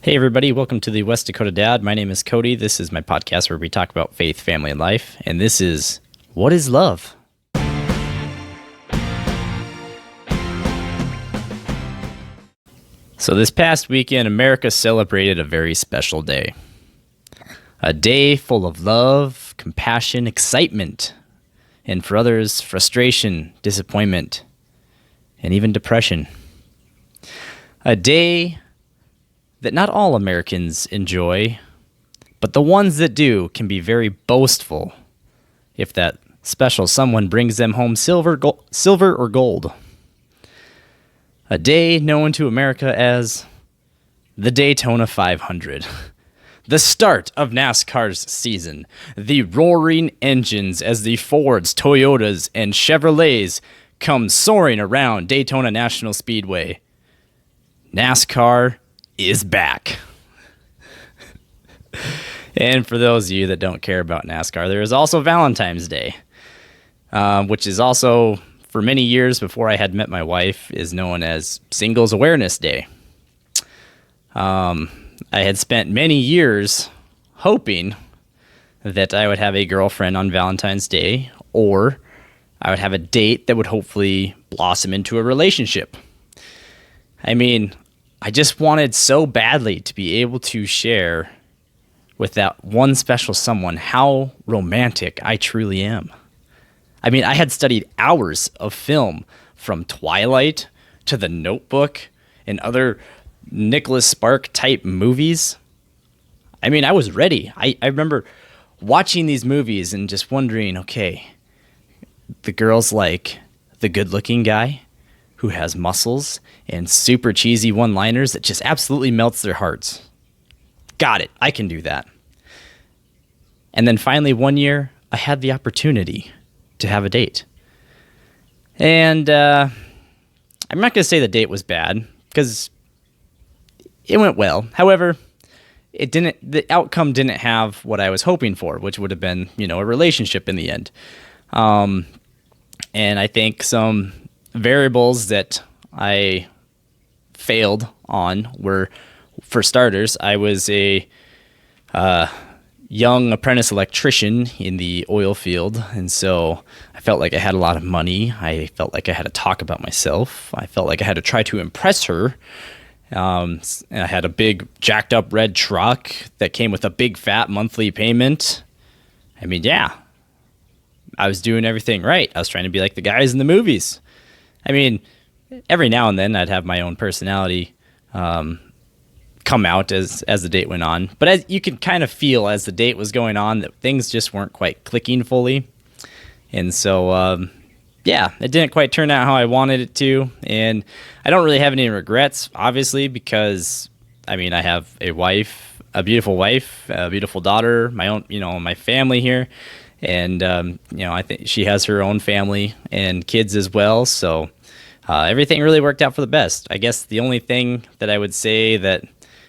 Hey, everybody. Welcome to the West Dakota Dad. My name is Cody. This is my podcast where we talk about faith, family, and life. And this is What is Love? So this past weekend, America celebrated a very special day. A day full of love, compassion, excitement, and for others, frustration, disappointment, and even depression. A day that not all Americans enjoy, but the ones that do can be very boastful if that special someone brings them home silver or gold. A day known to America as the Daytona 500. The start of NASCAR's season. The roaring engines as the Fords, Toyotas, and Chevrolets come soaring around Daytona National Speedway. NASCAR is back. And for those of you that don't care about NASCAR, there is also Valentine's Day, which is also, for many years before I had met my wife, is known as Singles Awareness Day. I had spent many years hoping that I would have a girlfriend on Valentine's Day, or I would have a date that would hopefully blossom into a relationship. I mean, I just wanted so badly to be able to share with that one special someone how romantic I truly am. I mean, I had studied hours of film from Twilight to The Notebook and other Nicholas Spark type movies. I mean, I was ready. I remember watching these movies and just wondering, okay, the girl's like the good looking guy who has muscles and super cheesy one-liners that just absolutely melts their hearts. Got it. I can do that. And then finally one year, I had the opportunity to have a date. And I'm not going to say the date was bad, because it went well. However, the outcome didn't have what I was hoping for, which would have been, a relationship in the end. And I think some variables that I failed on were, for starters, I was a young apprentice electrician in the oil field, and so I felt like I had a lot of money. I felt like I had to talk about myself. I felt like I had to try to impress her. And I had a big jacked up red truck that came with a big fat monthly payment. I mean, yeah, I was doing everything right. I was trying to be like the guys in the movies. I mean, every now and then I'd have my own personality come out as the date went on. But as you could kind of feel as the date was going on that things just weren't quite clicking fully. And so, yeah, it didn't quite turn out how I wanted it to. And I don't really have any regrets, obviously, because, I mean, I have a beautiful daughter, my own, my family here. And, I think she has her own family and kids as well. So everything really worked out for the best. I guess the only thing that I would say that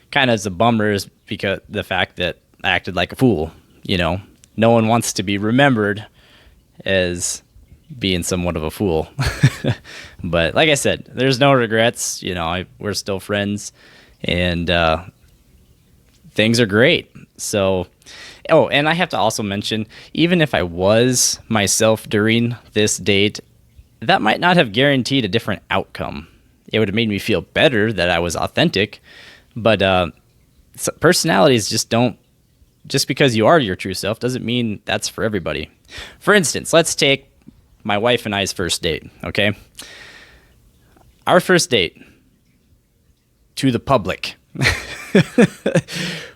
kind of is a bummer is because the fact that I acted like a fool. No one wants to be remembered as being somewhat of a fool. But like I said, there's no regrets. We're still friends, and things are great. So, and I have to also mention, even if I was myself during this date, that might not have guaranteed a different outcome. It would have made me feel better that I was authentic, but personalities just because you are your true self doesn't mean that's for everybody. For instance, let's take my wife and I's first date, okay? Our first date to the public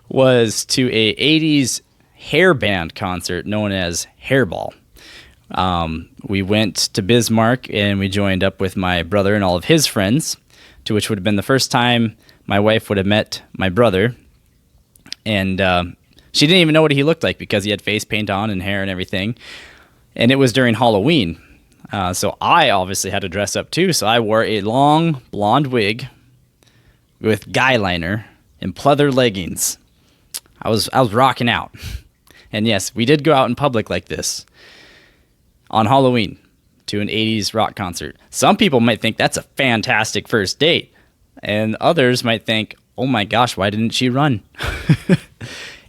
was to a 80s hair band concert known as Hairball. We went to Bismarck and we joined up with my brother and all of his friends, to which would have been the first time my wife would have met my brother. And she didn't even know what he looked like because he had face paint on and hair and everything. And it was during Halloween. So I obviously had to dress up too. So I wore a long blonde wig with guy liner and pleather leggings. I was rocking out. And yes, we did go out in public like this on Halloween to an 80s rock concert. Some people might think that's a fantastic first date, and others might think, oh my gosh, why didn't she run?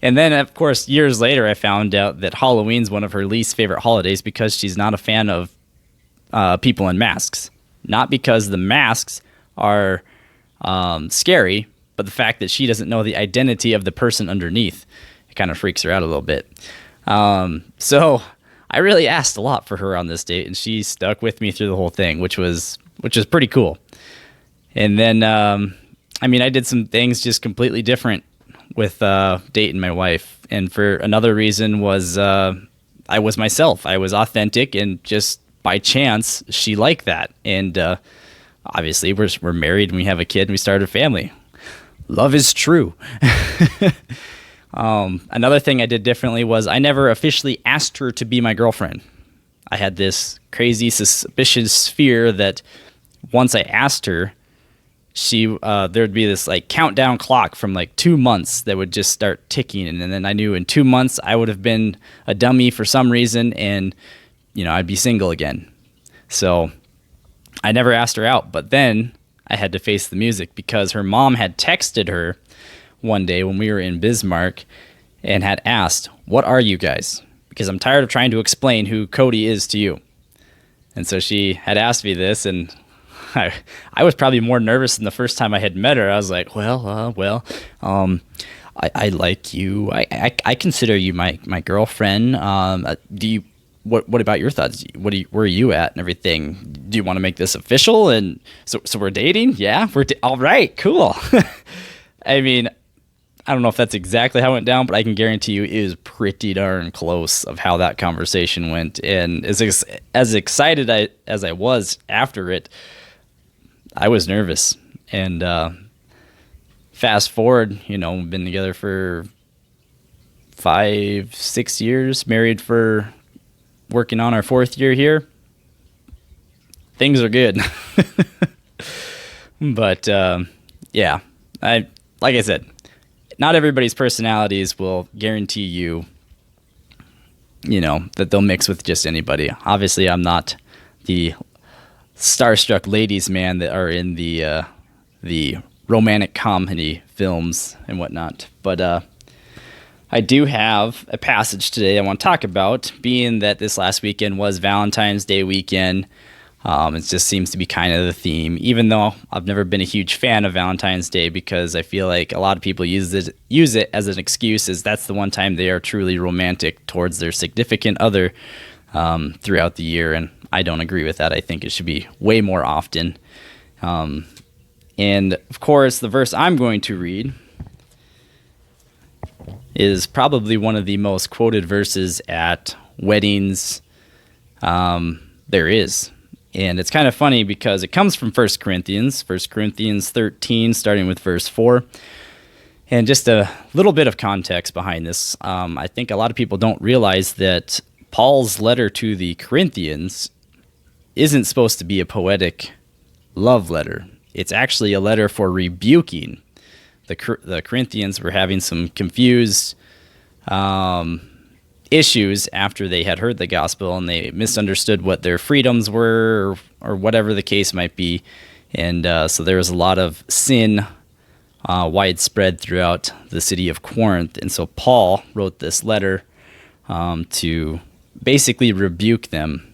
And then, of course, years later, I found out that Halloween's one of her least favorite holidays because she's not a fan of people in masks. Not because the masks are scary, but the fact that she doesn't know the identity of the person underneath. It kind of freaks her out a little bit. So I really asked a lot for her on this date, and she stuck with me through the whole thing, which was pretty cool. And then, I did some things just completely different with dating my wife. And for another reason was I was myself. I was authentic, and just by chance, she liked that. And obviously, we're married, and we have a kid, and we started a family. Love is true. Another thing I did differently was I never officially asked her to be my girlfriend. I had this crazy suspicious fear that once I asked her, there'd be this like countdown clock from like 2 months that would just start ticking, and then I knew in 2 months I would have been a dummy for some reason, and I'd be single again. So I never asked her out, but then I had to face the music because her mom had texted her one day when we were in Bismarck and had asked, "What are you guys?" Because I'm tired of trying to explain who Cody is to you. And so she had asked me this, and I was probably more nervous than the first time I had met her. I was like, I like you. I consider you my girlfriend. What about your thoughts? Where are you at and everything? Do you want to make this official? And so we're dating? Yeah, all right, cool. I don't know if that's exactly how it went down, but I can guarantee you it is pretty darn close of how that conversation went. And as excited as I was after it, I was nervous. And fast forward, we've been together for 5-6 years, married for working on our 4th year here. Things are good. But yeah, like I said, not everybody's personalities will guarantee you, that they'll mix with just anybody. Obviously, I'm not the starstruck ladies man that are in the romantic comedy films and whatnot. But I do have a passage today I want to talk about, being that this last weekend was Valentine's Day weekend. It just seems to be kind of the theme, even though I've never been a huge fan of Valentine's Day because I feel like a lot of people use it as an excuse, as that's the one time they are truly romantic towards their significant other throughout the year, and I don't agree with that. I think it should be way more often. And of course, the verse I'm going to read is probably one of the most quoted verses at weddings there is. And it's kind of funny because it comes from 1 Corinthians 13, starting with verse 4. And just a little bit of context behind this. I think a lot of people don't realize that Paul's letter to the Corinthians isn't supposed to be a poetic love letter. It's actually a letter for rebuking. The Corinthians were having some confused issues after they had heard the gospel, and they misunderstood what their freedoms were, or whatever the case might be. And so there was a lot of sin widespread throughout the city of Corinth. And so Paul wrote this letter to basically rebuke them.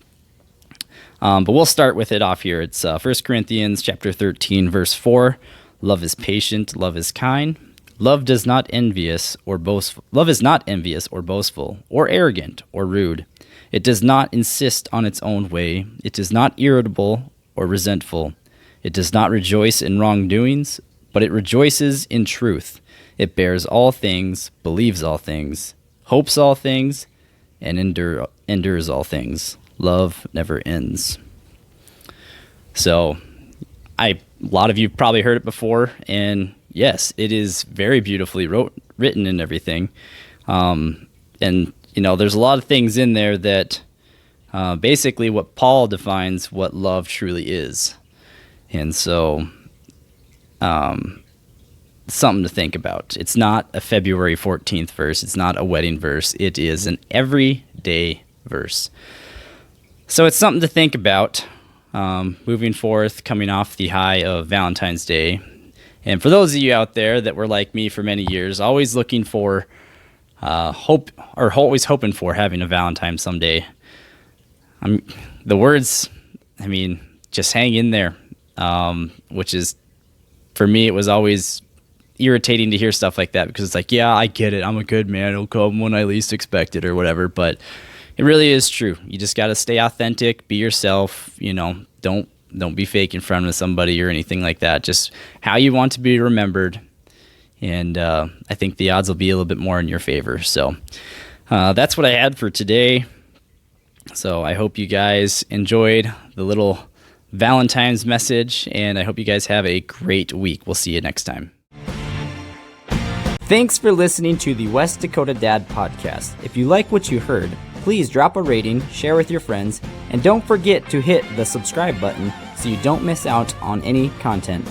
But we'll start with it off here. It's 1 Corinthians chapter 13, verse 4. Love is patient, love is kind. Love is not envious or boastful, or arrogant, or rude. It does not insist on its own way. It is not irritable or resentful. It does not rejoice in wrongdoings, but it rejoices in truth. It bears all things, believes all things, hopes all things, and endures all things. Love never ends. So, a lot of you probably heard it before, and yes, it is very beautifully written and everything. And, there's a lot of things in there that basically what Paul defines what love truly is. And so, something to think about. It's not a February 14th verse. It's not a wedding verse. It is an everyday verse. So it's something to think about moving forth, coming off the high of Valentine's Day. And for those of you out there that were like me for many years, always looking for hope, or always hoping for having a Valentine someday, the words, just hang in there, which is, for me, it was always irritating to hear stuff like that, because it's like, yeah, I get it. I'm a good man. It'll come when I least expect it or whatever. But it really is true. You just got to stay authentic, be yourself, don't be fake in front of somebody or anything like that. Just how you want to be remembered. And I think the odds will be a little bit more in your favor. So that's what I had for today. So I hope you guys enjoyed the little Valentine's message, and I hope you guys have a great week. We'll see you next time. Thanks for listening to the West Dakota Dad Podcast. If you like what you heard, please drop a rating, share with your friends, and don't forget to hit the subscribe button so you don't miss out on any content.